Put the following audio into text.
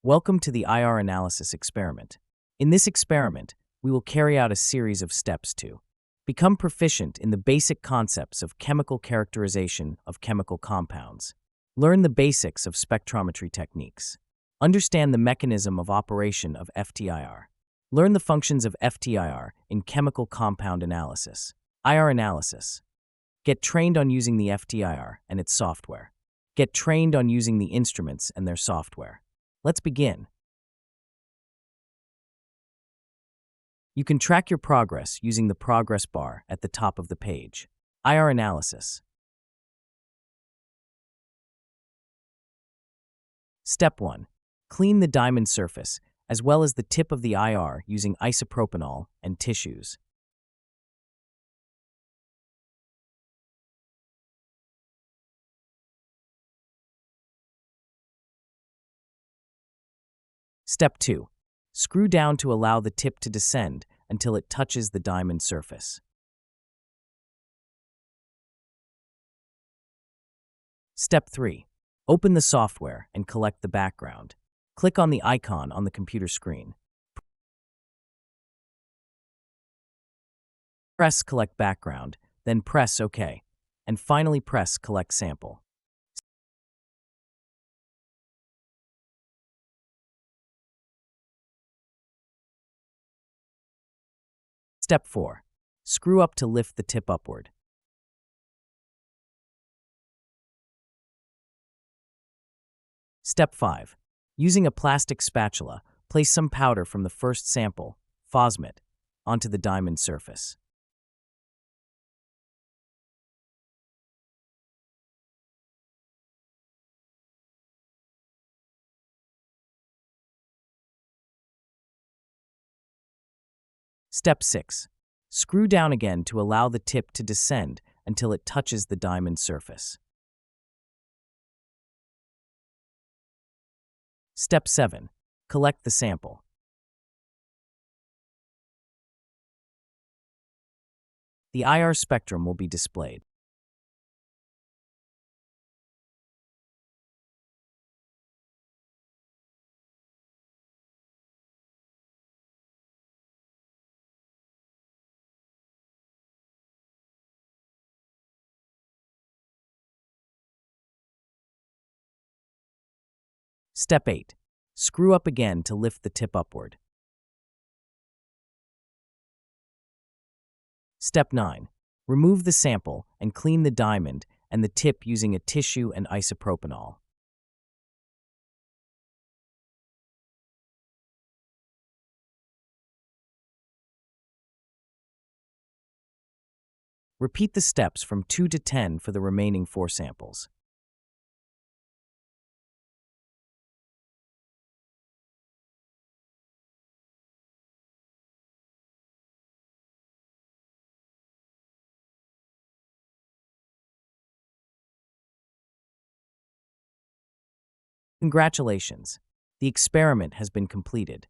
Welcome to the IR analysis experiment. In this experiment, we will carry out a series of steps to become proficient in the basic concepts of chemical characterization of chemical compounds, learn the basics of spectrometry techniques, understand the mechanism of operation of FTIR, learn the functions of FTIR in chemical compound analysis, IR analysis, get trained on using the FTIR and its software, get trained on using the instruments and their software. Let's begin. You can track your progress using the progress bar at the top of the page. IR analysis. Step 1. Clean the diamond surface as well as the tip of the IR using isopropanol and tissues. Step 2. Screw down to allow the tip to descend until it touches the diamond surface. Step 3. Open the software and collect the background. Click on the icon on the computer screen. Press Collect Background, then press OK, and finally press Collect Sample. Step 4. Screw up to lift the tip upward. Step 5. Using a plastic spatula, place some powder from the first sample, phosmet, onto the diamond surface. Step 6. Screw down again to allow the tip to descend until it touches the diamond surface. Step 7. Collect the sample. The IR spectrum will be displayed. Step 8. Screw up again to lift the tip upward. Step 9. Remove the sample and clean the diamond and the tip using a tissue and isopropanol. Repeat the steps from 2 to 10 for the remaining 4 samples. Congratulations! The experiment has been completed.